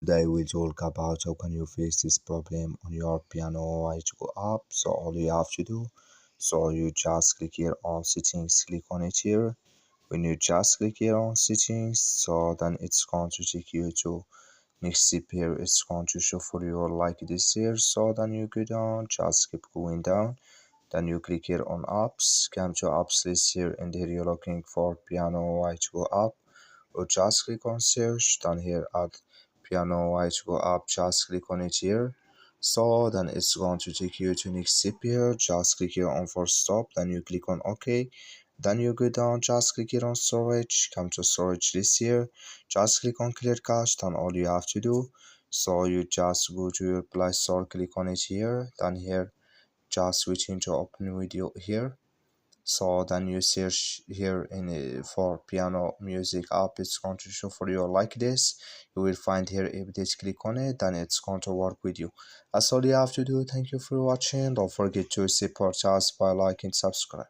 Today we talk about how can you face this problem on your piano Ichigo app. So all you have to do, so you just click here on settings, click on it here. When you just click here on settings, so then it's going to take you to next step here. It's going to show for you like this here. So then you go down, just keep going down. Then you click here on apps, come to apps list here, and here you're looking for piano Ichigo app, or just click on search. Then here at piano Ichigo app, just click on it here. So then it's going to take you to next step here. Just click here on for stop, then you click on OK. Then you go down, just click here on storage, come to storage list here, just click on clear cache. Then all you have to do, so you just go to your Play Store, click on it here. Then here just switching to open video here. So then you search here in for piano music app. It's going to show for you like this. You will find here update, click on it, then it's going to work with you. That's all you have to do. Thank you for watching. Don't forget to support us by liking, subscribe.